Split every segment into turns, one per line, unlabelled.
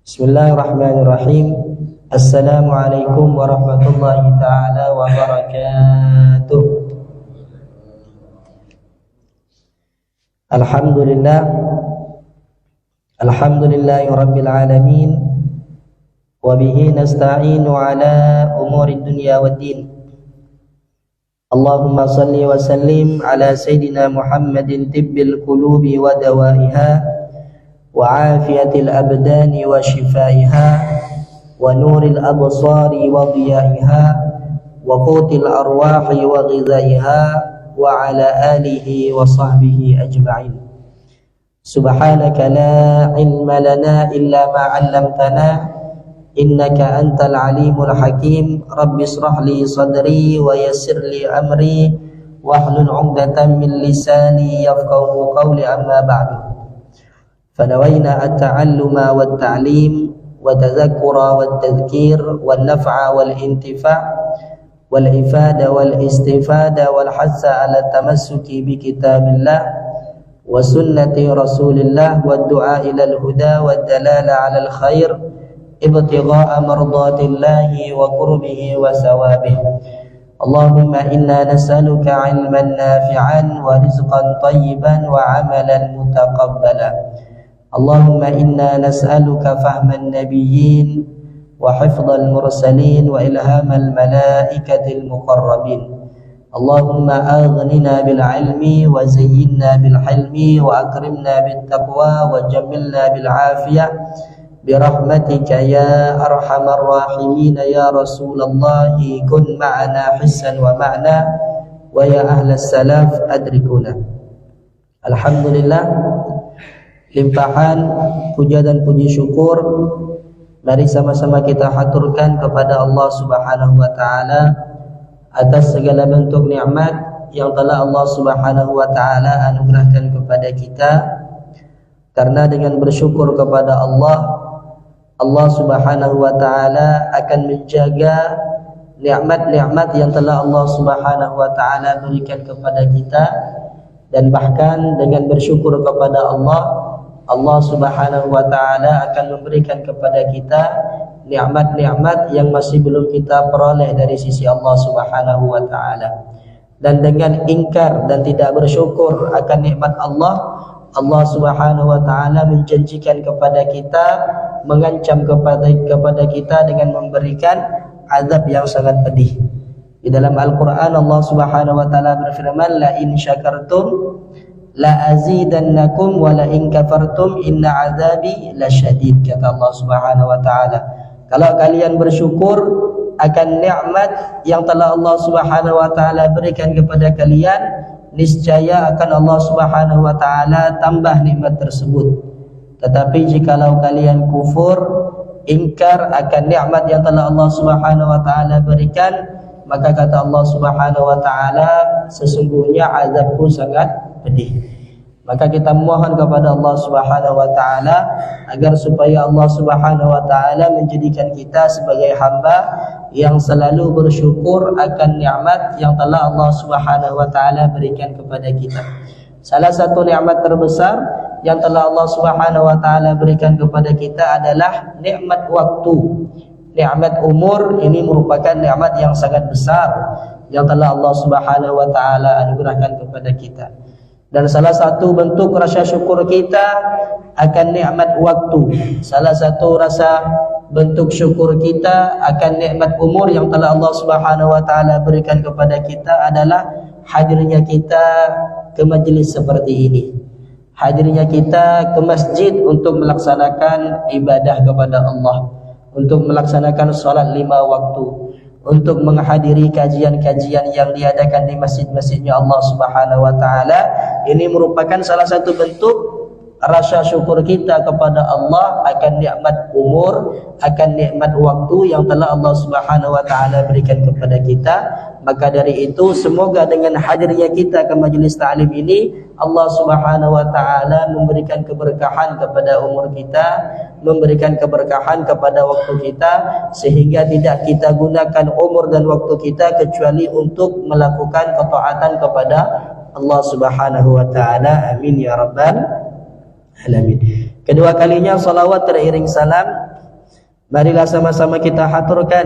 Bismillahirrahmanirrahim. Assalamualaikum warahmatullahi ta'ala wabarakatuh. Alhamdulillahi rabbil alamin. Wabihi nasta'inu ala umuri dunya waddin. Allahumma salli wa sallim ala Sayyidina Muhammadin tibbil qulubi wa dawaiha وعافية الأبدان وشفائها ونور الأبصار وضيائها وقوت الأرواح وغذائها وعلى آله وصحبه أجمعين. سبحانك لا علم لنا إلا ما علمتنا إنك أنت العليم الحكيم. رب اشرح لي صدري ويسر لي أمري واحلل عقدة من لساني يفقهوا قولي. أما بعد، فنوينا التعلم والتعليم والتذكر والتذكير والنفع والانتفاع والإفادة والاستفادة والحث على التمسك بكتاب الله وسنة رسول الله والدعاء إلى الهدى والدلالة على الخير ابتغاء مرضات الله وقربه وثوابه. اللهم إنا نسألك علما نافعا ورزقا طيبا وعملا متقبلا. اللهم إنا نسألك فهم النبيين وحفظ المرسلين وإلهام الملائكة المقربين. اللهم أغننا بالعلم وزينا بالحلم وأكرمنا بالتقوى وجملنا بالعافية برحمتك يا أرحم الراحمين. يا رسول الله كن معنا حسا ومعنى ويا أهل السلف أدركونا. Alhamdulillah, limpahan puja dan puji syukur mari sama-sama kita haturkan kepada Allah Subhanahu wa taala atas segala bentuk nikmat yang telah Allah Subhanahu wa taala anugerahkan kepada kita. Karena dengan bersyukur kepada Allah, Allah Subhanahu wa taala akan menjaga nikmat-nikmat yang telah Allah Subhanahu wa taala berikan kepada kita. Dan bahkan dengan bersyukur kepada Allah, Allah Subhanahu wa taala akan memberikan kepada kita nikmat-nikmat yang masih belum kita peroleh dari sisi Allah Subhanahu wa taala. Dan dengan ingkar dan tidak bersyukur akan nikmat Allah, Allah Subhanahu wa taala menjanjikan kepada kita, mengancam kepada kita dengan memberikan azab yang sangat pedih. Di dalam Al-Quran Allah Subhanahu wa ta'ala berfirman, la in syakartum la azidannakum wa la in kafartum inna azabi lasyadid. Kata Allah Subhanahu wa ta'ala, kalau kalian bersyukur akan nikmat yang telah Allah Subhanahu wa ta'ala berikan kepada kalian, niscaya akan Allah Subhanahu wa ta'ala tambah nikmat tersebut. Tetapi jikalau kalian kufur, ingkar akan nikmat yang telah Allah Subhanahu wa ta'ala berikan, maka kata Allah Subhanahu wa taala, sesungguhnya azabku sangat pedih. Maka kita mohon kepada Allah Subhanahu wa taala agar supaya Allah Subhanahu wa taala menjadikan kita sebagai hamba yang selalu bersyukur akan nikmat yang telah Allah Subhanahu wa taala berikan kepada kita. Salah satu nikmat terbesar yang telah Allah Subhanahu wa taala berikan kepada kita adalah nikmat waktu. Nikmat umur ini merupakan nikmat yang sangat besar yang telah Allah Subhanahu wa taala anugerahkan kepada kita. Dan salah satu bentuk rasa syukur kita akan nikmat waktu, salah satu rasa bentuk syukur kita akan nikmat umur yang telah Allah Subhanahu wa taala berikan kepada kita adalah hadirnya kita ke majlis seperti ini. Hadirnya kita ke masjid untuk melaksanakan ibadah kepada Allah, untuk melaksanakan sholat 5 waktu, untuk menghadiri kajian-kajian yang diadakan di masjid-masjidnya Allah Subhanahu wa taala. Ini merupakan salah satu bentuk rasa syukur kita kepada Allah akan nikmat umur, akan nikmat waktu yang telah Allah Subhanahu wa taala berikan kepada kita. Maka dari itu, semoga dengan hadirnya kita ke majlis ta'lim ini, Allah Subhanahu wa taala memberikan keberkahan kepada umur kita, memberikan keberkahan kepada waktu kita, sehingga tidak kita gunakan umur dan waktu kita kecuali untuk melakukan ketaatan kepada Allah Subhanahu wa taala. Amin ya rabbal alamin. Kedua kalinya salawat teriring salam marilah sama-sama kita haturkan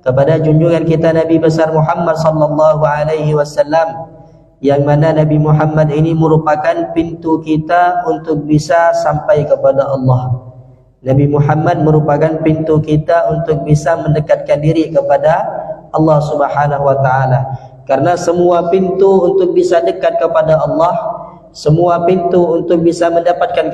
kepada junjungan kita Nabi besar Muhammad sallallahu alaihi wasallam, yang mana Nabi Muhammad ini merupakan pintu kita untuk bisa sampai kepada Allah. Nabi Muhammad merupakan pintu kita untuk bisa mendekatkan diri kepada Allah Subhanahu wa taala. Karena semua pintu untuk bisa dekat kepada Allah, semua pintu untuk bisa mendapatkan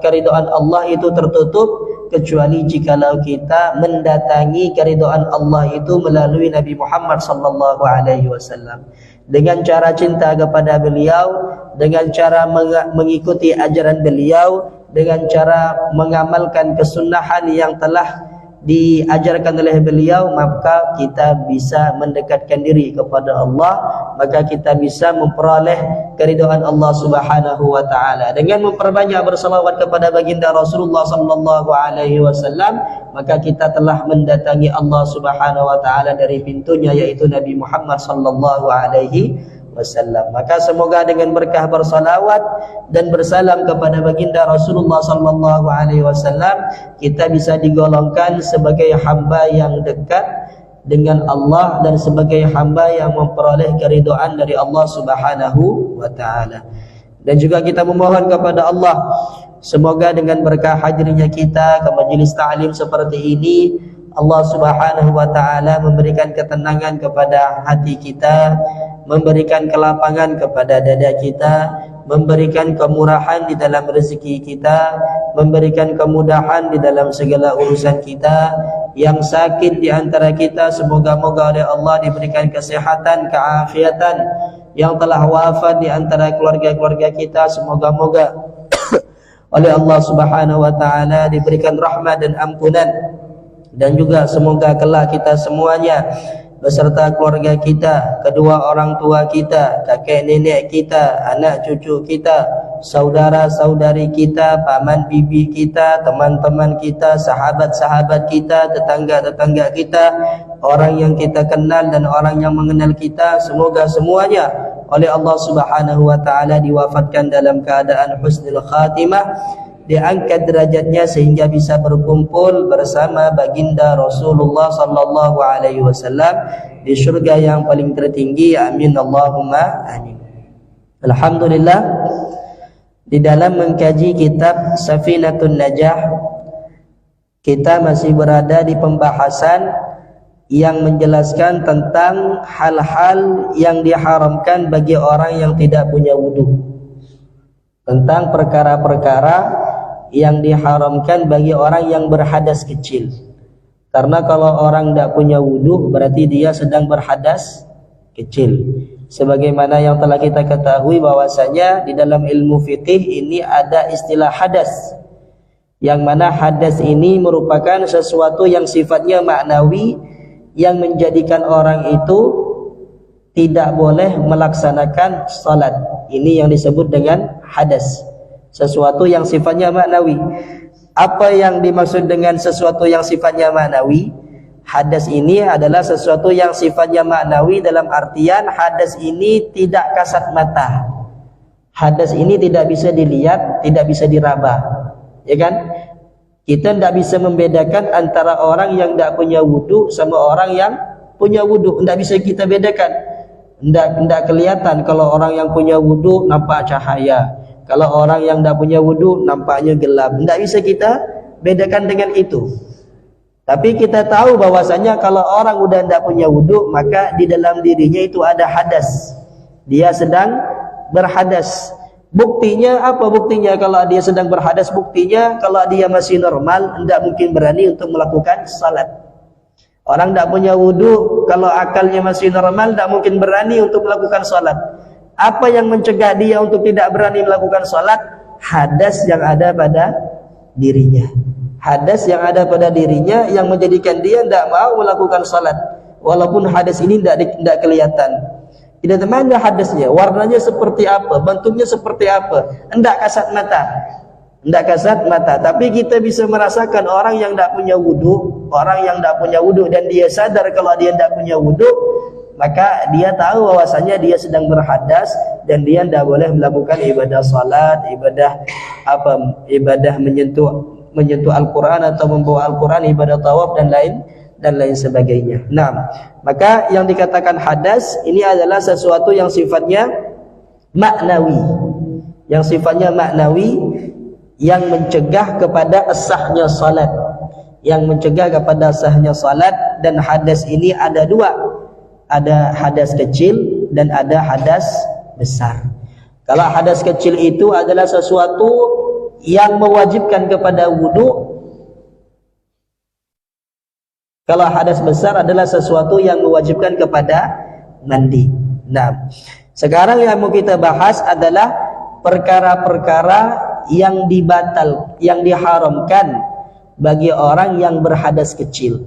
keridhaan Allah itu tertutup, kecuali jikalau kita mendatangi keridhaan Allah itu melalui Nabi Muhammad sallallahu alaihi wasallam. Dengan cara cinta kepada beliau, dengan cara mengikuti ajaran beliau, dengan cara mengamalkan kesunahan yang telah diajarkan oleh beliau, maka kita bisa mendekatkan diri kepada Allah, maka kita bisa memperoleh keridhaan Allah Subhanahu wa taala. Dengan memperbanyak berselawat kepada baginda Rasulullah sallallahu alaihi wasallam, maka kita telah mendatangi Allah Subhanahu wa taala dari pintunya, yaitu Nabi Muhammad sallallahu alaihi wasallam. Maka semoga dengan berkah bersalawat dan bersalam kepada baginda Rasulullah sallallahu alaihi wasallam, kita bisa digolongkan sebagai hamba yang dekat dengan Allah dan sebagai hamba yang memperoleh keridhaan dari Allah Subhanahu wa taala. Dan juga kita memohon kepada Allah, semoga dengan berkah hadirnya kita ke majlis ta'lim seperti ini, Allah Subhanahu wa taala memberikan ketenangan kepada hati kita, memberikan kelapangan kepada dada kita, memberikan kemurahan di dalam rezeki kita, memberikan kemudahan di dalam segala urusan kita. Yang sakit di antara kita, semoga-moga oleh Allah diberikan kesehatan, keafiatan. Yang telah wafat di antara keluarga-keluarga kita, semoga-moga oleh Allah Subhanahu wa taala diberikan rahmat dan ampunan. Dan juga semoga kelak kita semuanya beserta keluarga kita, kedua orang tua kita, kakek nenek kita, anak cucu kita, saudara-saudari kita, paman bibi kita, teman-teman kita, sahabat-sahabat kita, tetangga-tetangga kita, orang yang kita kenal dan orang yang mengenal kita, semoga semuanya oleh Allah Subhanahu wa taala diwafatkan dalam keadaan husnul khatimah, diangkat derajatnya sehingga bisa berkumpul bersama baginda Rasulullah sallallahu alaihi wasallam di syurga yang paling tertinggi. Amin Allahumma amin. Alhamdulillah, di dalam mengkaji kitab Safinatun Najah, kita masih berada di pembahasan yang menjelaskan tentang hal-hal yang diharamkan bagi orang yang tidak punya wudu, tentang perkara-perkara yang diharamkan bagi orang yang berhadas kecil. Karena kalau orang tidak punya wudu, berarti dia sedang berhadas kecil. Sebagaimana yang telah kita ketahui bahwasanya di dalam ilmu fikih ini ada istilah hadas, yang mana hadas ini merupakan sesuatu yang sifatnya maknawi, yang menjadikan orang itu tidak boleh melaksanakan salat. Ini yang disebut dengan hadas, sesuatu yang sifatnya maknawi. Apa yang dimaksud dengan sesuatu yang sifatnya maknawi? Hadas ini adalah sesuatu yang sifatnya maknawi dalam artian hadas ini tidak kasat mata. Hadas ini tidak bisa dilihat, tidak bisa diraba, ya kan? Kita tidak bisa membedakan antara orang yang tidak punya wudu sama orang yang punya wudu. Tidak bisa kita bedakan. Tidak kelihatan kalau orang yang punya wudu nampak cahaya, kalau orang yang tidak punya wudu nampaknya gelap. Tidak bisa kita bedakan dengan itu. Tapi kita tahu bahwasanya kalau orang sudah tidak punya wudu, maka di dalam dirinya itu ada hadas. Dia sedang berhadas. Buktinya apa? Buktinya kalau dia sedang berhadas, buktinya kalau dia masih normal, tidak mungkin berani untuk melakukan salat. Orang tidak punya wudu, kalau akalnya masih normal, tidak mungkin berani untuk melakukan salat. Apa yang mencegah dia untuk tidak berani melakukan salat? Hadas yang ada pada dirinya. Hadas yang ada pada dirinya yang menjadikan dia tidak mau melakukan salat. Walaupun hadas ini tidak kelihatan. Tidak mana hadasnya, warnanya seperti apa, bentuknya seperti apa, tidak kasat mata. Tidak kasat mata. Tapi kita bisa merasakan orang yang tidak punya wudu, orang yang tidak punya wudu dan dia sadar kalau dia tidak punya wudu, maka dia tahu bahwasanya dia sedang berhadas dan dia tidak boleh melakukan ibadah salat, ibadah menyentuh menyentuh Al-Quran atau membawa Al-Quran, ibadah tawaf dan lain sebagainya. Nah, maka yang dikatakan hadas ini adalah sesuatu yang sifatnya maknawi, yang mencegah kepada sahnya salat, dan hadas ini ada dua, ada hadas kecil dan ada hadas besar. Kalau hadas kecil itu adalah sesuatu yang mewajibkan kepada wudu, kalau hadas besar adalah sesuatu yang mewajibkan kepada mandi. Nah, sekarang yang mau kita bahas adalah perkara-perkara yang diharamkan bagi orang yang berhadas kecil.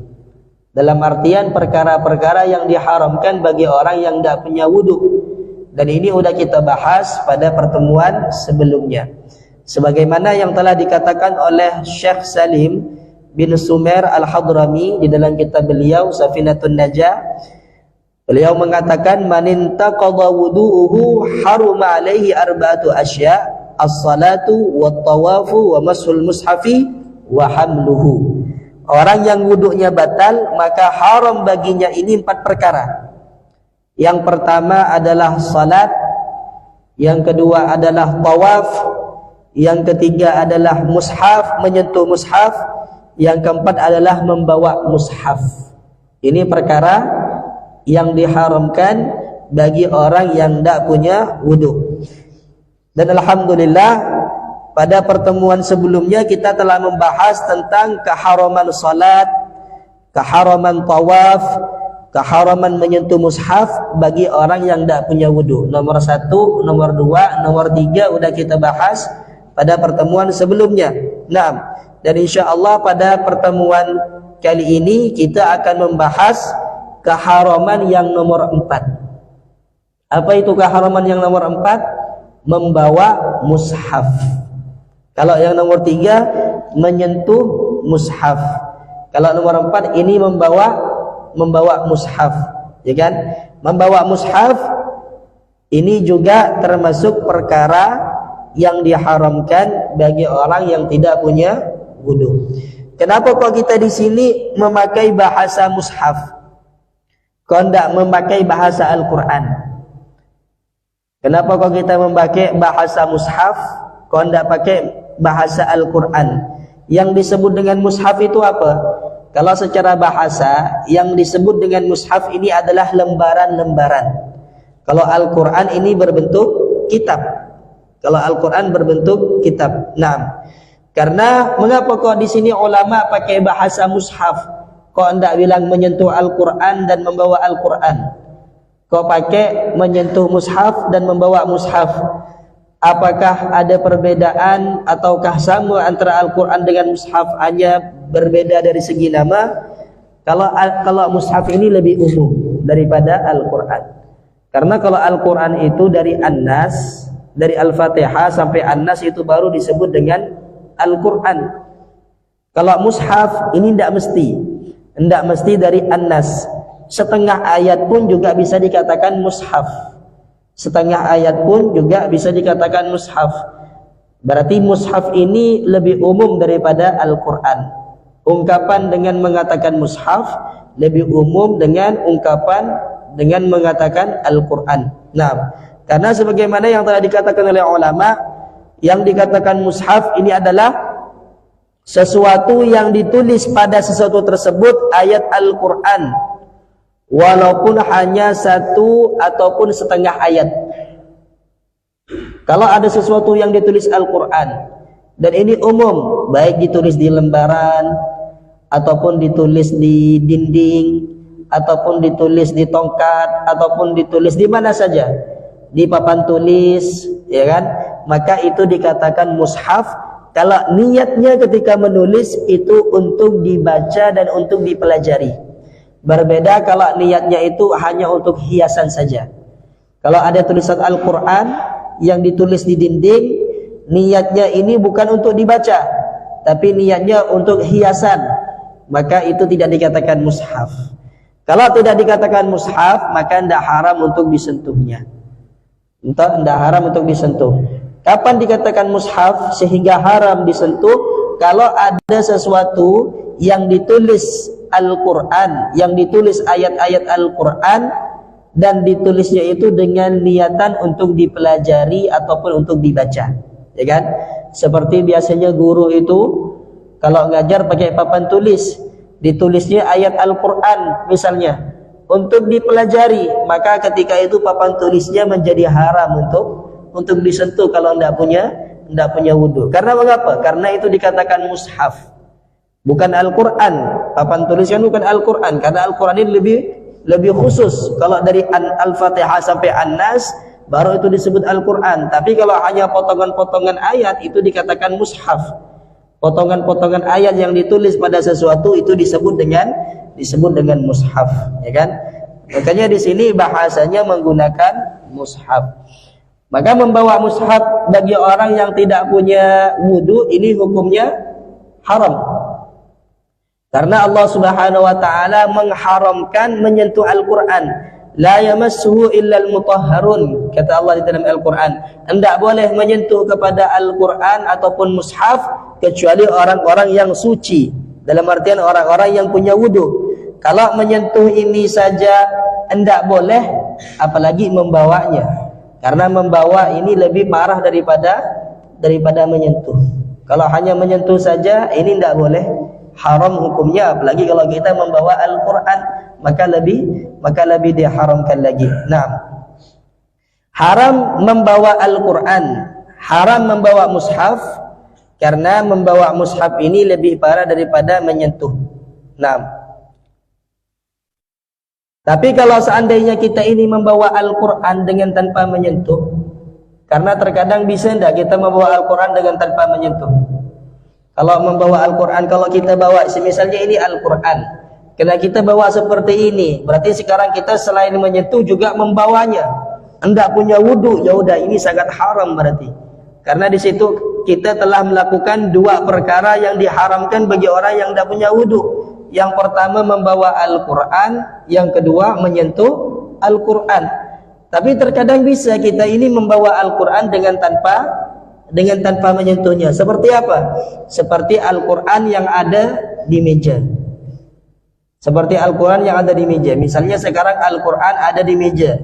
Dalam artian perkara-perkara yang diharamkan bagi orang yang tidak punya wudu. Dan ini sudah kita bahas pada pertemuan sebelumnya. Sebagaimana yang telah dikatakan oleh Syekh Salim bin Sumer Al-Hadrami di dalam kitab beliau Safinatun Najah, beliau mengatakan man intaqadha wudu'uhu haruma alaihi arba'atu asya, as-salatu wat-tawafu wa mashul mushafi wa hamluhu. Orang yang wudunya batal maka haram baginya ini 4 perkara. Yang pertama adalah salat, yang kedua adalah tawaf, yang ketiga adalah mushaf, menyentuh mushaf, yang keempat adalah membawa mushaf. Ini perkara yang diharamkan bagi orang yang tidak punya wudu. Dan alhamdulillah pada pertemuan sebelumnya kita telah membahas tentang keharaman salat, keharaman tawaf, keharaman menyentuh mushaf bagi orang yang tidak punya wudu. Nomor 1, nomor 2, nomor 3 sudah kita bahas pada pertemuan sebelumnya. Nah, dan insyaAllah pada pertemuan kali ini kita akan membahas keharaman yang nomor 4. Apa itu keharaman yang nomor 4? Membawa mushaf. Kalau yang nomor 3 menyentuh mushaf. Kalau nomor 4 ini membawa mushaf, ya kan? Membawa mushaf ini juga termasuk perkara yang diharamkan bagi orang yang tidak punya wudu. Kenapa kok kita di sini memakai bahasa mushaf? Kok tidak memakai bahasa Al-Quran? Kenapa kok kita memakai bahasa mushaf? Kok tidak pakai bahasa Al-Quran? Yang disebut dengan mushaf itu apa? Kalau secara bahasa yang disebut dengan mushaf ini adalah lembaran-lembaran. Kalau Al-Quran ini berbentuk kitab. Nah, karena mengapa kok di sini ulama pakai bahasa mushaf? Kok enggak bilang menyentuh Al-Quran dan membawa Al-Quran? Kok pakai menyentuh mushaf dan membawa mushaf? Apakah ada perbedaan ataukah sama antara Al-Quran dengan mushaf, hanya berbeda dari segi nama? Kalau mushaf ini lebih umum daripada Al-Quran. Karena kalau Al-Quran itu dari An-Nas, dari Al-Fatihah sampai An-Nas itu baru disebut dengan Al-Quran. Kalau mushaf ini tidak mesti dari An-Nas. Setengah ayat pun juga bisa dikatakan mushaf. Berarti mushaf ini lebih umum daripada Al-Quran. Ungkapan dengan mengatakan mushaf lebih umum dengan ungkapan dengan mengatakan Al-Quran. Nah, karena sebagaimana yang telah dikatakan oleh ulama, yang dikatakan mushaf ini adalah sesuatu yang ditulis pada sesuatu tersebut ayat Al-Quran, walaupun hanya 1 ataupun setengah ayat. Kalau ada sesuatu yang ditulis Al-Quran, dan ini umum, baik ditulis di lembaran, ataupun ditulis di dinding, ataupun ditulis di tongkat, ataupun ditulis di mana saja, di papan tulis, ya kan? Maka itu dikatakan mushaf. Kalau niatnya ketika menulis itu untuk dibaca dan untuk dipelajari. Berbeda kalau niatnya itu hanya untuk hiasan saja. Kalau ada tulisan Al-Quran yang ditulis di dinding, niatnya ini bukan untuk dibaca, tapi niatnya untuk hiasan, maka itu tidak dikatakan mushaf. Kalau tidak dikatakan mushaf, maka tidak haram untuk disentuhnya. Tidak haram untuk disentuh. Kapan dikatakan mushaf sehingga haram disentuh? kalau ada sesuatu yang ditulis Al-Quran, yang ditulis ayat-ayat Al-Quran, dan ditulisnya itu dengan niatan untuk dipelajari ataupun untuk dibaca, ya kan? Seperti biasanya guru itu kalau ngajar pakai papan tulis, ditulisnya ayat Al-Quran misalnya untuk dipelajari, maka ketika itu papan tulisnya menjadi haram untuk disentuh kalau tidak punya wudu. Karena mengapa? Karena itu dikatakan mushaf, bukan Al-Quran. Papan tulisnya bukan Al-Quran, karena Al-Quran ini lebih khusus. Kalau dari Al-Fatihah sampai An-Nas baru itu disebut Al-Quran. Tapi kalau hanya potongan-potongan ayat itu dikatakan mushaf. Potongan-potongan ayat yang ditulis pada sesuatu itu disebut dengan mushaf, ya kan? Makanya di sini bahasanya menggunakan mushaf. Maka membawa mushaf bagi orang yang tidak punya wudu ini hukumnya haram. Karena Allah Subhanahu wa taala mengharamkan menyentuh Al-Qur'an. La yamassuhu illal mutahharun, kata Allah di dalam Al-Qur'an. Tidak boleh menyentuh kepada Al-Qur'an ataupun mushaf kecuali orang-orang yang suci. Dalam artian orang-orang yang punya wudu. Kalau menyentuh ini saja tidak boleh, apalagi membawanya. Karena membawa ini lebih parah daripada menyentuh. Kalau hanya menyentuh saja ini tidak boleh, haram hukumnya. Apalagi kalau kita membawa Al-Quran, maka lebih diharamkan lagi. Nah, haram membawa Al-Quran, haram membawa mushaf, karena membawa mushaf ini lebih parah daripada menyentuh. Nah, tapi kalau seandainya kita ini membawa Al-Quran dengan tanpa menyentuh, karena terkadang bisa tidak kita membawa Al-Quran dengan tanpa menyentuh. Kalau membawa Al-Quran, kalau kita bawa misalnya ini Al-Quran, karena kita bawa seperti ini, berarti sekarang kita selain menyentuh juga membawanya. Hendak punya wudu, ya udah ini sangat haram berarti. Karena di situ kita telah melakukan dua perkara yang diharamkan bagi orang yang tidak punya wudu. Yang pertama membawa Al-Quran, yang kedua menyentuh Al-Quran. Tapi terkadang bisa kita ini membawa Al-Quran dengan tanpa menyentuhnya. Seperti apa? Seperti Al-Quran yang ada di meja. Seperti Al-Quran yang ada di meja. Misalnya sekarang Al-Quran ada di meja.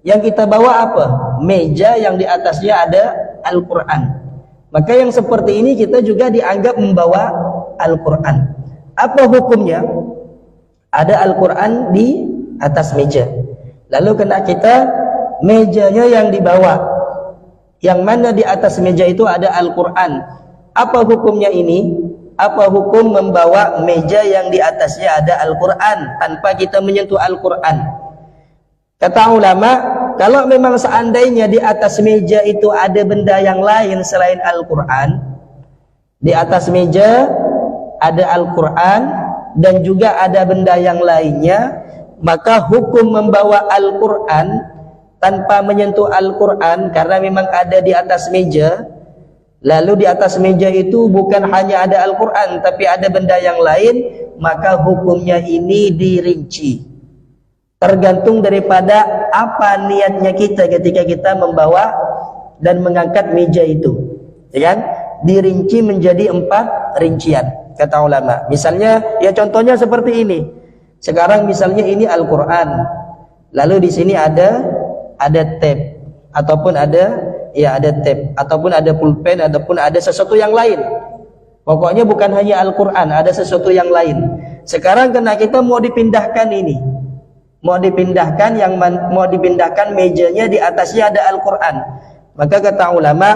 Yang kita bawa apa? Meja yang di atasnya ada Al-Quran. Maka yang seperti ini kita juga dianggap membawa Al-Quran. Apa hukumnya? Ada Al-Quran di atas meja. Lalu kena kita mejanya yang dibawa, yang mana di atas meja itu ada Al-Quran. Apa hukumnya ini? Apa hukum membawa meja yang di atasnya ada Al-Quran tanpa kita menyentuh Al-Quran? Kata ulama, kalau memang seandainya di atas meja itu ada benda yang lain selain Al-Quran, di atas meja ada Al-Quran dan juga ada benda yang lainnya, maka hukum membawa Al-Quran tanpa menyentuh Al-Quran, karena memang ada di atas meja. Lalu di atas meja itu bukan hanya ada Al-Quran, tapi ada benda yang lain, maka hukumnya ini dirinci. Tergantung daripada apa niatnya kita ketika kita membawa dan mengangkat meja itu, ya kan? Dirinci menjadi 4 rincian, kata ulama. Misalnya, ya contohnya seperti ini. Sekarang misalnya ini Al-Quran, lalu di sini ada tape, ataupun ada tape, ataupun ada pulpen, ataupun ada sesuatu yang lain. Pokoknya bukan hanya Al-Quran, ada sesuatu yang lain. Sekarang kena kita mau dipindahkan ini, mau dipindahkan mejanya, di atasnya ada Al-Quran. Maka kata ulama,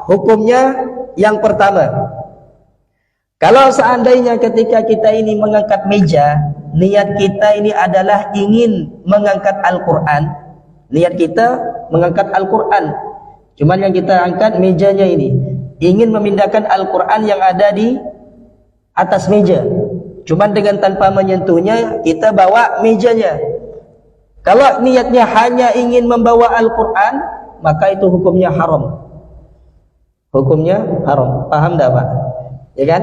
hukumnya yang pertama, kalau seandainya ketika kita ini mengangkat meja, niat kita ini adalah ingin mengangkat Al-Quran, niat kita mengangkat Al-Quran, cuman yang kita angkat mejanya ini, ingin memindahkan Al-Quran yang ada di atas meja, cuman dengan tanpa menyentuhnya kita bawa mejanya. Kalau niatnya hanya ingin membawa Al-Quran, maka itu hukumnya haram. Hukumnya haram. Paham tak Pak? Ya kan?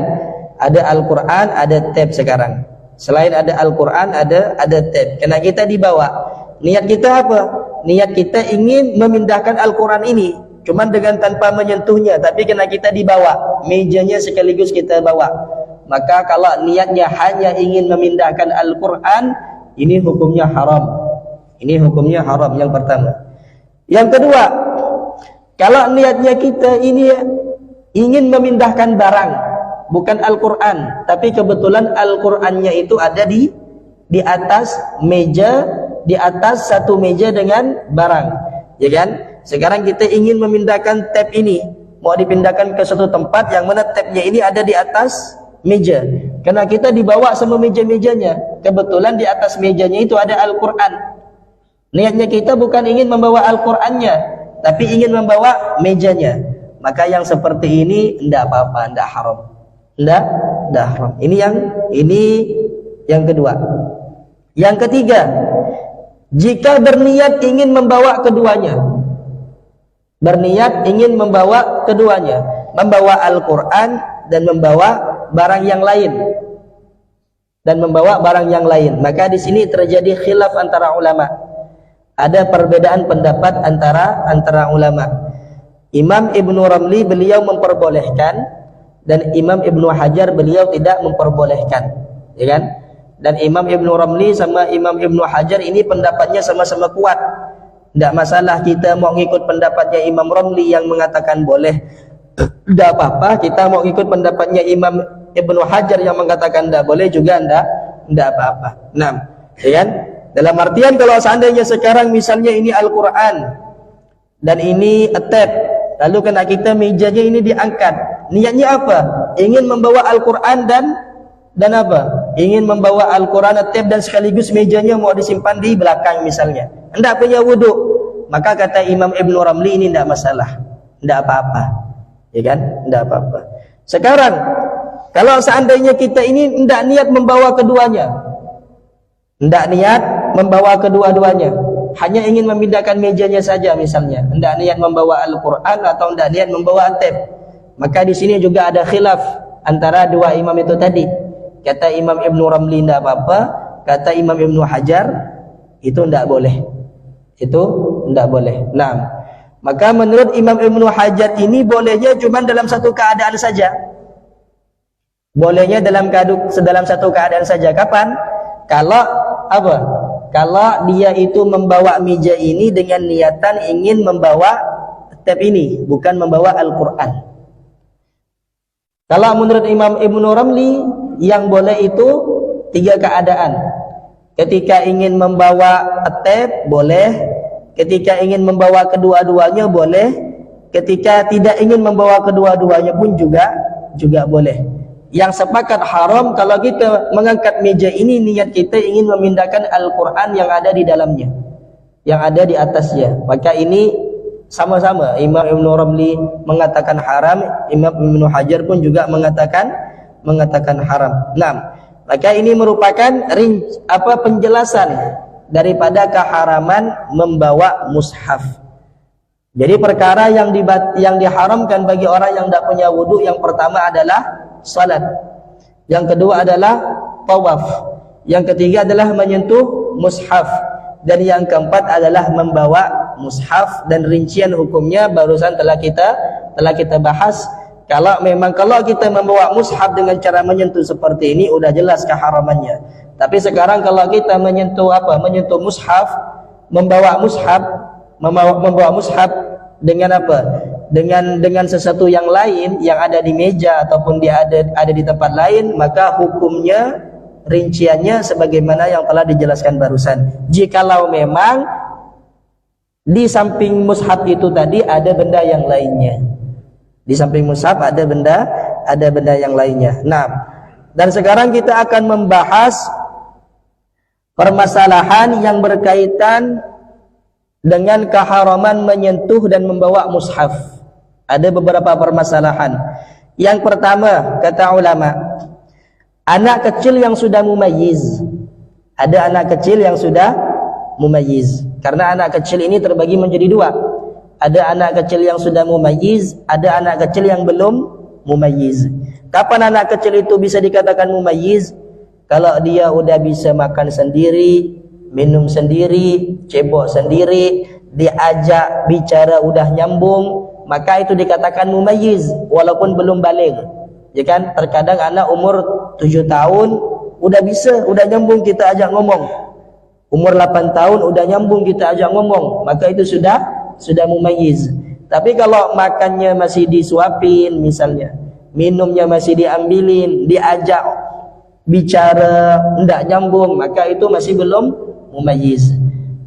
Ada Al-Quran, ada tape sekarang. Selain ada Al-Quran, ada tape. Karena kita dibawa. Niat kita apa? Niat kita ingin memindahkan Al-Quran ini. cuman dengan tanpa menyentuhnya, tapi kena kita dibawa mejanya sekaligus kita bawa, maka kalau niatnya hanya ingin memindahkan Al-Quran, ini hukumnya haram. Ini hukumnya haram yang pertama. Yang kedua, kalau niatnya kita ini ingin memindahkan barang, bukan Al-Quran, tapi kebetulan Al-Qurannya itu ada di atas meja, di atas satu meja dengan barang, ya kan? Sekarang kita ingin memindahkan tab ini, mau dipindahkan ke suatu tempat yang mana tabnya ini ada di atas meja. Karena kita dibawa sama meja-mejanya, kebetulan di atas mejanya itu ada Al-Quran. Niatnya kita bukan ingin membawa Al-Qurannya, tapi ingin membawa mejanya. Maka yang seperti ini tidak apa-apa, tidak haram. Tidak haram. Ini yang kedua. Yang ketiga, jika berniat ingin membawa keduanya, berniat ingin membawa keduanya, membawa Al-Quran dan membawa barang yang lain, maka di sini terjadi khilaf antara ulama. Ada perbedaan pendapat antara ulama. Imam Ibnu Ramli beliau memperbolehkan, dan Imam Ibnu Hajar beliau tidak memperbolehkan, ya kan? Dan Imam Ibnu Ramli sama Imam Ibnu Hajar ini pendapatnya sama-sama kuat. Tidak masalah kita mau ngikut pendapatnya Imam Ramli yang mengatakan boleh, tidak apa-apa. Kita mau ikut pendapatnya Imam Ibnu Hajar yang mengatakan tidak boleh juga, tidak apa-apa. Nah, ya kan? Dalam artian kalau seandainya sekarang misalnya ini Al-Quran dan ini tab, lalu kena kita mejanya ini diangkat, niatnya apa? Ingin membawa Al-Quran dan apa? Ingin membawa Al-Quran, tab, dan sekaligus mejanya mau disimpan di belakang misalnya. Hendak punya wudhu, maka kata Imam Ibnu Ramli ini tidak masalah, tidak apa-apa, ya kan? Tidak apa-apa. Sekarang kalau seandainya kita ini tidak niat membawa keduanya, tidak niat membawa kedua-duanya, hanya ingin memindahkan mejanya saja misalnya, tidak niat membawa Al-Quran atau tidak niat membawa tab, maka di sini juga ada khilaf antara dua imam itu tadi. Kata Imam Ibnu Ramli tidak apa-apa, kata Imam Ibnu Hajar itu tidak boleh, itu tidak boleh. Nah, maka menurut Imam Ibnu Hajar ini bolehnya cuma dalam satu keadaan saja. Bolehnya dalam satu keadaan saja. Kapan? Kalau apa? Kalau dia itu membawa meja ini dengan niatan ingin membawa tab ini, bukan membawa Al-Quran. Kalau menurut Imam Ibnu Ramli, yang boleh itu tiga keadaan. Ketika ingin membawa tab boleh, ketika ingin membawa kedua-duanya boleh, ketika tidak ingin membawa kedua-duanya pun juga boleh. Yang sepakat haram kalau kita mengangkat meja ini niat kita ingin memindahkan Al-Quran yang ada di dalamnya, yang ada di atasnya, maka ini sama-sama Imam Ibnu Ramli mengatakan haram, Imam Ibnu Hajar pun juga mengatakan haram. Nah, maka ini merupakan penjelasan daripada keharaman membawa mushaf. Jadi perkara yang diharamkan bagi orang yang tidak punya wudu, yang pertama adalah salat, yang kedua adalah tawaf, yang ketiga adalah menyentuh mushaf, dan yang keempat adalah membawa mushaf. Dan rincian hukumnya barusan telah kita bahas. Kalau kita membawa mushaf dengan cara menyentuh seperti ini, udah jelas keharamannya. Tapi sekarang kalau kita menyentuh mushaf, membawa mushaf dengan apa? Dengan sesuatu yang lain yang ada di meja ataupun dia ada di tempat lain, maka hukumnya rinciannya sebagaimana yang telah dijelaskan barusan. Jikalau memang di samping mushaf itu tadi ada benda yang lainnya, di samping mushaf ada benda yang lainnya. Nah, dan sekarang kita akan membahas permasalahan yang berkaitan dengan keharaman menyentuh dan membawa mushaf. Ada beberapa permasalahan. Yang pertama, kata ulama, anak kecil yang sudah mumayyiz. Ada anak kecil yang sudah mumayyiz. Karena anak kecil ini terbagi menjadi dua. Ada anak kecil yang sudah mumayyiz, ada anak kecil yang belum mumayyiz. Kapan anak kecil itu bisa dikatakan mumayyiz? Kalau dia udah bisa makan sendiri, minum sendiri, cebok sendiri, diajak bicara udah nyambung, maka itu dikatakan mumayyiz walaupun belum baligh. Ya kan, terkadang anak umur 7 tahun udah bisa, udah nyambung kita ajak ngomong. Umur 8 tahun udah nyambung kita ajak ngomong, maka itu sudah mumayyiz. Tapi kalau makannya masih disuapin misalnya, minumnya masih diambilin, diajak bicara enggak nyambung, maka itu masih belum mumayyiz.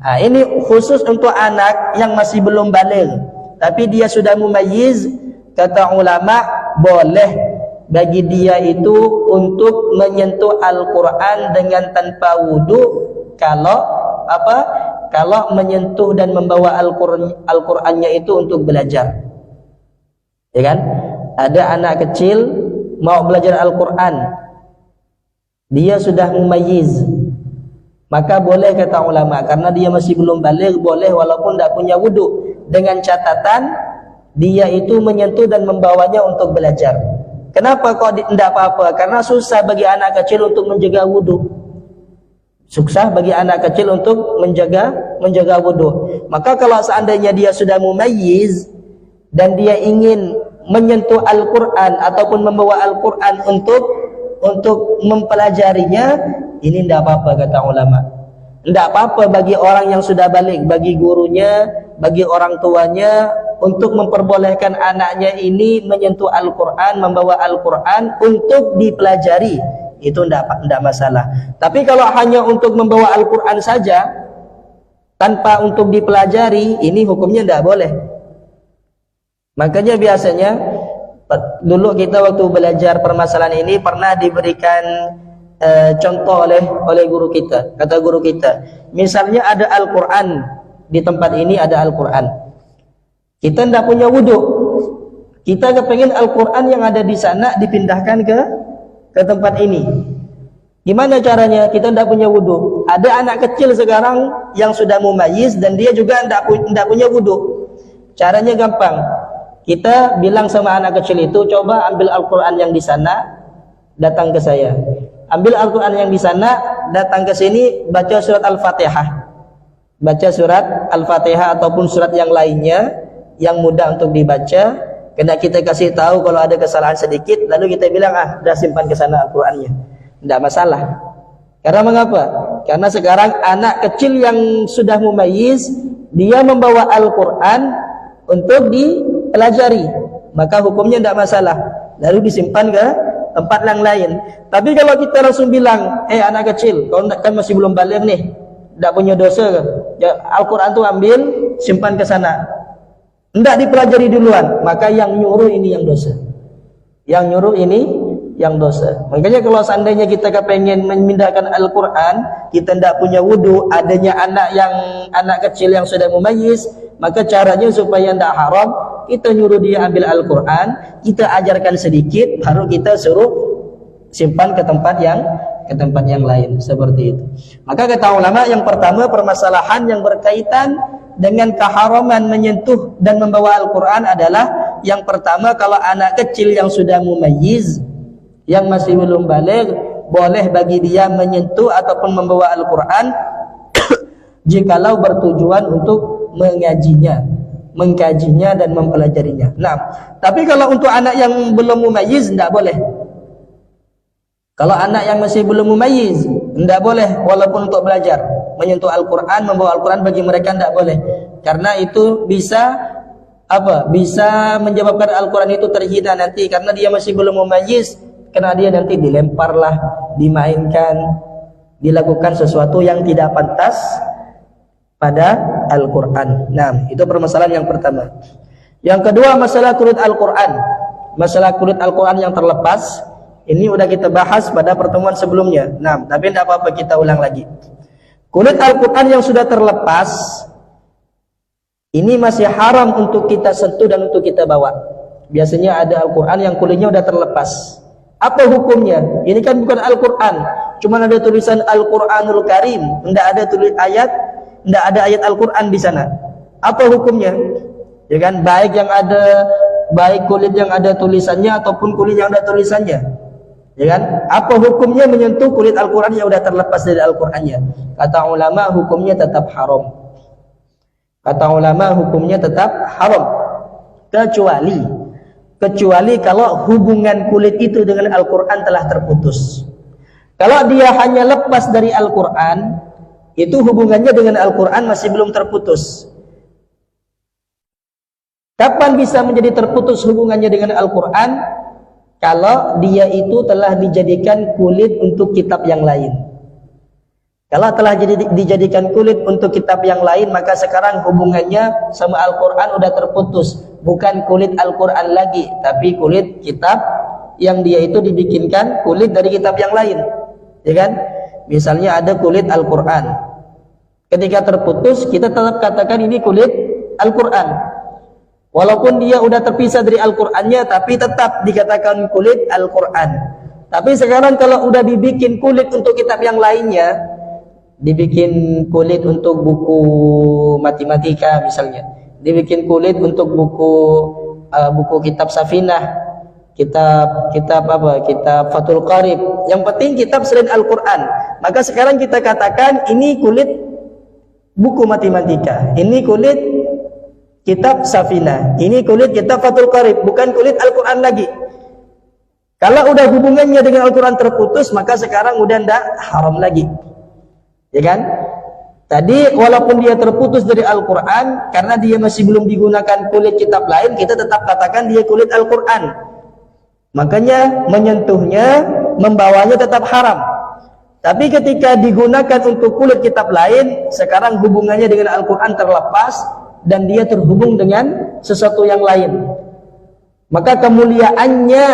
Nah, ini khusus untuk anak yang masih belum baligh, tapi dia sudah mumayyiz. Kata ulama, boleh bagi dia itu untuk menyentuh Al-Quran dengan tanpa wudu kalau kalau menyentuh dan membawa Al-Qurannya itu untuk belajar. Ya kan? Ada anak kecil mau belajar Al-Quran, dia sudah mumayyiz, maka boleh kata ulama, karena dia masih belum baligh, boleh walaupun tidak punya wudu, dengan catatan dia itu menyentuh dan membawanya untuk belajar. Kenapa kok tidak apa-apa? Karena susah bagi anak kecil untuk menjaga wudu. Susah bagi anak kecil untuk menjaga wudu. Maka kalau seandainya dia sudah mumayyiz dan dia ingin menyentuh Al-Quran ataupun membawa Al-Quran untuk mempelajarinya, ini tidak apa-apa kata ulama. Tidak apa-apa bagi orang yang sudah baligh, bagi gurunya, bagi orang tuanya, untuk memperbolehkan anaknya ini menyentuh Al-Quran, membawa Al-Quran untuk dipelajari, itu tidak masalah. Tapi kalau hanya untuk membawa Al-Quran saja tanpa untuk dipelajari, ini hukumnya tidak boleh. Makanya biasanya dulu kita waktu belajar permasalahan ini pernah diberikan contoh oleh guru kita. Kata guru kita, misalnya ada Al-Quran di tempat ini, ada Al-Quran, kita tidak punya wudhu, kita kepengen Al-Quran yang ada di sana dipindahkan ke tempat ini. Gimana caranya? Kita tidak punya wudhu. Ada anak kecil sekarang yang sudah mumayyiz dan dia juga tidak punya wudhu. Caranya gampang. Kita bilang sama anak kecil itu, coba ambil Al-Quran yang di sana, datang ke saya. Ambil Al-Quran yang di sana, datang ke sini, baca surat Al-Fatihah. Baca surat Al-Fatihah ataupun surat yang lainnya yang mudah untuk dibaca. Kena kita kasih tahu kalau ada kesalahan sedikit, lalu kita bilang, dah simpan ke sana Al-Qurannya. Tidak masalah. Karena mengapa? Karena sekarang anak kecil yang sudah mumayyiz, dia membawa Al-Quran untuk dipelajari, maka hukumnya tidak masalah, lalu disimpan ke tempat yang lain. Tapi kalau kita langsung bilang, anak kecil, kau kan masih belum baligh nih, tidak punya dosa ke? Ya, Al-Quran tu ambil, simpan ke sana, tidak dipelajari duluan, maka yang nyuruh ini yang dosa. Yang nyuruh ini yang dosa. Makanya kalau seandainya kita kepengen memindahkan Al-Quran, kita tidak punya wudu, adanya anak kecil yang sudah mumayyiz, maka caranya supaya tidak haram, kita nyuruh dia ambil Al-Quran, kita ajarkan sedikit, baru kita suruh simpan ke tempat yang lain, seperti itu. Maka kata ulama, yang pertama permasalahan yang berkaitan dengan keharaman menyentuh dan membawa Al-Quran adalah, yang pertama, kalau anak kecil yang sudah mumayyiz, yang masih belum baligh, boleh bagi dia menyentuh ataupun membawa Al-Quran jikalau bertujuan untuk mengajinya, mengkajinya dan mempelajarinya. Nah, tapi kalau untuk anak yang belum mumayyiz, tidak boleh. Kalau anak yang masih belum mumayyiz, tidak boleh, walaupun untuk belajar menyentuh Al-Quran, membawa Al-Quran, bagi mereka tidak boleh, karena itu bisa bisa menyebabkan Al-Quran itu terhina nanti, karena dia masih belum mumayyiz, karena dia nanti dilemparlah, dimainkan, dilakukan sesuatu yang tidak pantas pada Al-Quran. Nah, itu permasalahan yang pertama. Yang kedua, masalah kulit Al-Quran. Masalah kulit Al-Quran yang terlepas, ini sudah kita bahas pada pertemuan sebelumnya. Nah, tapi tidak apa-apa, kita ulang lagi. Kulit Al-Quran yang sudah terlepas, ini masih haram untuk kita sentuh dan untuk kita bawa. Biasanya ada Al-Quran yang kulitnya sudah terlepas. Apa hukumnya? Ini kan bukan Al-Quran, cuma ada tulisan Al-Quranul Karim, tidak ada tulis ayat, tidak ada ayat Al-Quran di sana. Apa hukumnya? Ya kan, baik kulit yang ada tulisannya ataupun kulit yang ada tulisannya. Ya kan? Apa hukumnya menyentuh kulit Al-Quran yang sudah terlepas dari Al-Qurannya? Kata ulama, hukumnya tetap haram. Kata ulama, hukumnya tetap haram. Kecuali kalau hubungan kulit itu dengan Al-Quran telah terputus. Kalau dia hanya lepas dari Al-Quran, itu hubungannya dengan Al-Quran masih belum terputus. Kapan bisa menjadi terputus hubungannya dengan Al-Quran? Kalau dia itu telah dijadikan kulit untuk kitab yang lain. Kalau telah dijadikan kulit untuk kitab yang lain, maka sekarang hubungannya sama Al-Quran udah terputus. Bukan kulit Al-Quran lagi, tapi kulit kitab yang dia itu dibikinkan kulit dari kitab yang lain. Ya kan? Misalnya ada kulit Al-Quran. Ketika terputus, kita tetap katakan ini kulit Al-Quran. Walaupun dia udah terpisah dari Al-Qur'annya, tapi tetap dikatakan kulit Al-Qur'an. Tapi sekarang kalau udah dibikin kulit untuk kitab yang lainnya, dibikin kulit untuk buku matematika misalnya, dibikin kulit untuk buku kitab Safinah, kitab Fathul Qarib, yang penting kitab selain Al-Qur'an. Maka sekarang kita katakan ini kulit buku matematika, ini kulit kitab Safinah, ini kulit kitab Fathul Qarib, bukan kulit Al-Quran lagi. Kalau udah hubungannya dengan Al-Quran terputus, maka sekarang udah ndak haram lagi. Ya kan? Tadi walaupun dia terputus dari Al-Quran, karena dia masih belum digunakan kulit kitab lain, kita tetap katakan dia kulit Al-Quran. Makanya menyentuhnya, membawanya tetap haram. Tapi ketika digunakan untuk kulit kitab lain, sekarang hubungannya dengan Al-Quran terlepas, dan dia terhubung dengan sesuatu yang lain, maka kemuliaannya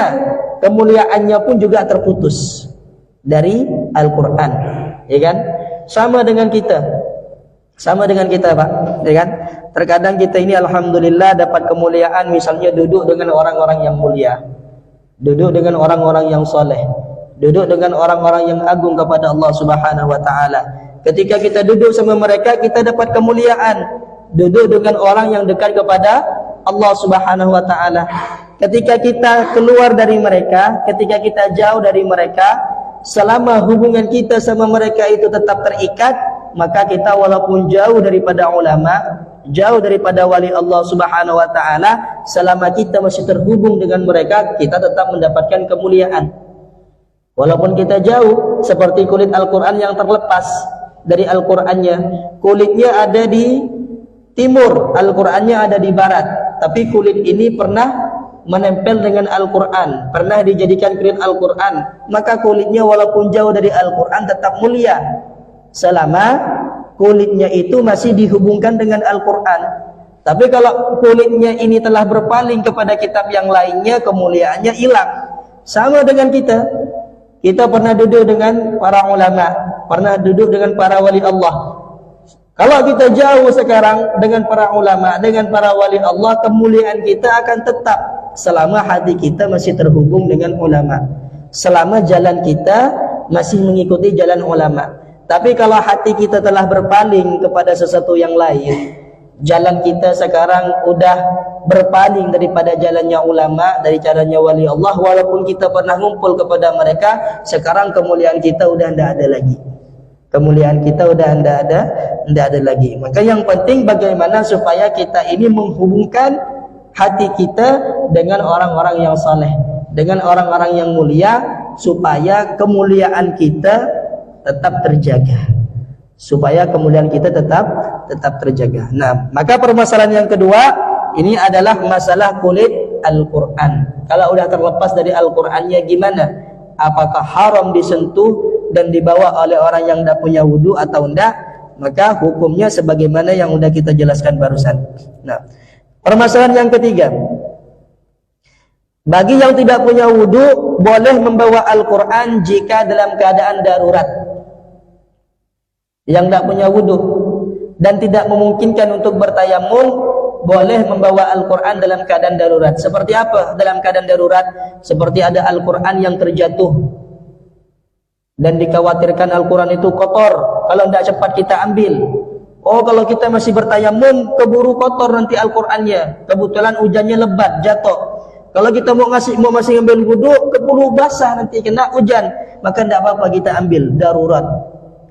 pun juga terputus dari Al-Quran. Ya kan? Sama dengan kita Pak, ya kan? Terkadang kita ini alhamdulillah dapat kemuliaan, misalnya duduk dengan orang-orang yang mulia, duduk dengan orang-orang yang soleh, duduk dengan orang-orang yang agung kepada Allah Subhanahu wa ta'ala. Ketika kita duduk sama mereka, kita dapat kemuliaan. Duduk dengan orang yang dekat kepada Allah Subhanahu wa ta'ala. Ketika kita keluar dari mereka, ketika kita jauh dari mereka, selama hubungan kita sama mereka itu tetap terikat, maka kita walaupun jauh daripada ulama, jauh daripada wali Allah Subhanahu wa ta'ala, selama kita masih terhubung dengan mereka, kita tetap mendapatkan kemuliaan. Walaupun kita jauh, seperti kulit Al-Quran yang terlepas dari Al-Qurannya, kulitnya ada di timur, Al-Qur'annya ada di barat, tapi kulit ini pernah menempel dengan Al-Qur'an, pernah dijadikan kulit Al-Qur'an, maka kulitnya walaupun jauh dari Al-Qur'an tetap mulia selama kulitnya itu masih dihubungkan dengan Al-Qur'an. Tapi kalau kulitnya ini telah berpaling kepada kitab yang lainnya, kemuliaannya hilang. Sama dengan kita pernah duduk dengan para ulama, pernah duduk dengan para wali Allah. Kalau kita jauh sekarang dengan para ulama, dengan para wali Allah, kemuliaan kita akan tetap selama hati kita masih terhubung dengan ulama, selama jalan kita masih mengikuti jalan ulama. Tapi kalau hati kita telah berpaling kepada sesuatu yang lain, jalan kita sekarang udah berpaling daripada jalannya ulama, dari caranya wali Allah, walaupun kita pernah ngumpul kepada mereka, sekarang kemuliaan kita udah tidak ada lagi. Kemuliaan kita udah tidak ada lagi. Maka yang penting bagaimana supaya kita ini menghubungkan hati kita dengan orang-orang yang saleh, dengan orang-orang yang mulia, supaya kemuliaan kita tetap terjaga. Supaya kemuliaan kita tetap terjaga. Nah, maka permasalahan yang kedua ini adalah masalah kulit Al-Quran. Kalau udah terlepas dari Al-Qurannya gimana? Apakah haram disentuh dan dibawa oleh orang yang tidak punya wudu atau tidak? Maka hukumnya sebagaimana yang sudah kita jelaskan barusan. Nah, permasalahan yang ketiga, bagi yang tidak punya wudu boleh membawa Al-Quran jika dalam keadaan darurat. Yang tidak punya wudu dan tidak memungkinkan untuk bertayamum boleh membawa Al-Quran dalam keadaan darurat. Seperti apa dalam keadaan darurat? Seperti ada Al-Quran yang terjatuh dan dikhawatirkan Al-Quran itu kotor, kalau tidak cepat kita ambil. Oh, kalau kita masih bertayamum, keburu kotor nanti Al-Qurannya. Kebetulan hujannya lebat, jatuh. Kalau kita mau masih ngambil wudu, keburu basah nanti kena hujan, maka tidak apa-apa kita ambil, darurat.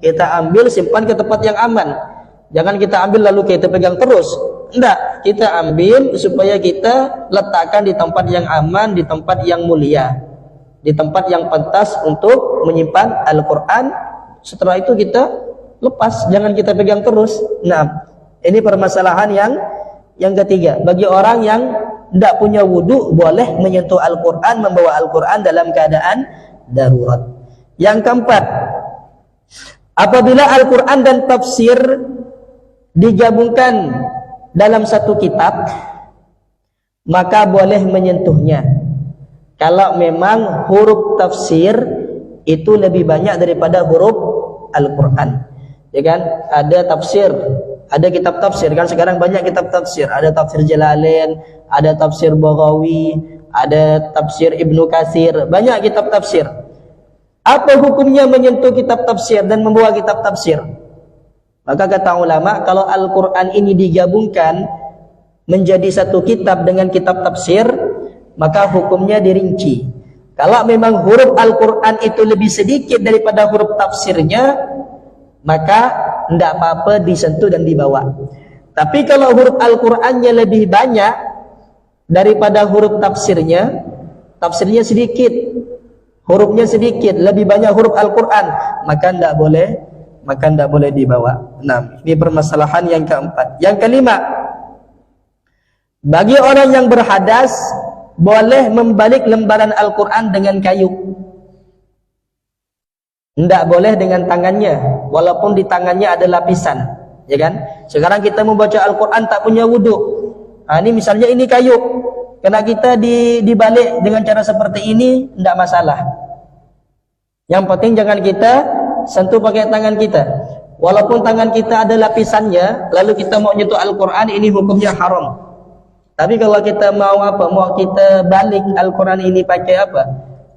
Kita ambil, simpan ke tempat yang aman. Jangan kita ambil lalu kita pegang terus. Enggak, kita ambil supaya kita letakkan di tempat yang aman, di tempat yang mulia, di tempat yang pantas untuk menyimpan Al-Quran. Setelah itu kita lepas, jangan kita pegang terus. Nah, ini permasalahan yang ketiga. Bagi orang yang tidak punya wudu, boleh menyentuh Al-Quran, membawa Al-Quran dalam keadaan darurat. Yang keempat, apabila Al-Quran dan tafsir digabungkan dalam satu kitab, maka boleh menyentuhnya kalau memang huruf tafsir itu lebih banyak daripada huruf Al-Quran. Ya kan? Ada tafsir, ada kitab tafsir kan, sekarang banyak kitab tafsir. Ada tafsir Jalalain, ada tafsir Baghawi, ada tafsir Ibnu Katsir, banyak kitab tafsir. Apa hukumnya menyentuh kitab tafsir dan membawa kitab tafsir? Maka kata ulama, kalau Al-Quran ini digabungkan menjadi satu kitab dengan kitab tafsir, maka hukumnya dirinci. Kalau memang huruf Al-Quran itu lebih sedikit daripada huruf tafsirnya, maka tidak apa-apa disentuh dan dibawa. Tapi kalau huruf Al-Qurannya lebih banyak daripada huruf tafsirnya, tafsirnya sedikit, hurufnya sedikit, lebih banyak huruf Al-Quran, maka tidak boleh dibawa. Nah, ini permasalahan yang keempat. Yang kelima, bagi orang yang berhadas, boleh membalik lembaran Al-Quran dengan kayu. Tidak boleh dengan tangannya, walaupun di tangannya ada lapisan, ya kan? Sekarang kita membaca Al-Quran tak punya wudu. Nah, ini misalnya ini kayu, kena kita dibalik dengan cara seperti ini, tidak masalah. Yang penting jangan kita sentuh pakai tangan kita. Walaupun tangan kita ada lapisannya, lalu kita mau nyentuh Al-Quran, ini hukumnya haram. Tapi kalau kita mau mau kita balik Al-Quran ini pakai apa?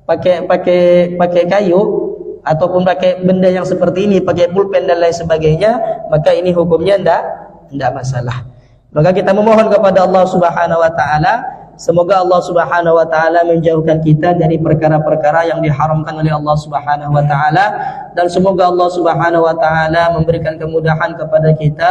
Pakai kayu, ataupun pakai benda yang seperti ini, pakai pulpen dan lain sebagainya, maka ini hukumnya tidak masalah. Maka kita memohon kepada Allah Subhanahu wa taala, semoga Allah Subhanahu wa taala menjauhkan kita dari perkara-perkara yang diharamkan oleh Allah Subhanahu wa taala, dan semoga Allah Subhanahu wa taala memberikan kemudahan kepada kita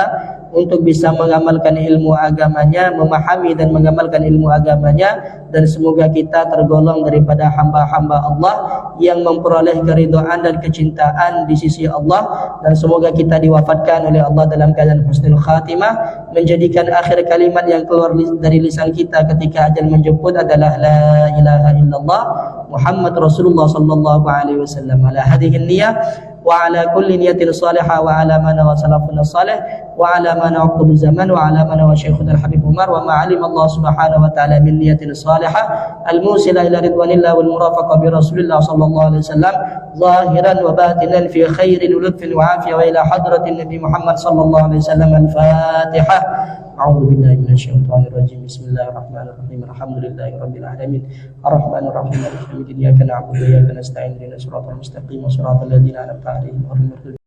untuk bisa mengamalkan ilmu agamanya, memahami dan mengamalkan ilmu agamanya, dan semoga kita tergolong daripada hamba-hamba Allah yang memperoleh keridhaan dan kecintaan di sisi Allah, dan semoga kita diwafatkan oleh Allah dalam keadaan husnul khatimah, menjadikan akhir kalimat yang keluar dari lisan kita ketika ajal menjemput adalah la ilaha illallah Muhammad Rasulullah sallallahu alaihi wasallam. Ala hadhihi niyyah wa ala kulli niyatin salihah wa ala man wa salafun salih wa ala man aqtab zaman wa ala man wa syekhul Habib Umar wa ma'alim Allah Subhanahu wa taala min niyatin salihah al-musila ila ridwanillah wal murafaqa bi Rasulillah sallallahu alaihi wasallam zahiran wa batinan fi khairin wa lutfin wa afiyah wa ila hadratin Nabi Muhammad sallallahu alaihi wasallam. Al-Fatihah. A'udzu billahi minasyaitonir rajim. Bismillahirrahmanirrahim. Alhamdulillahirabbil alamin. Arrahmanir rahim. Maliki yaumiddin. Iyyaka na'budu wa iyyaka nasta'in. Ihdinas siratal mustaqim. Shiratal ladzina an'amta 'alaihim ghairil maghdubi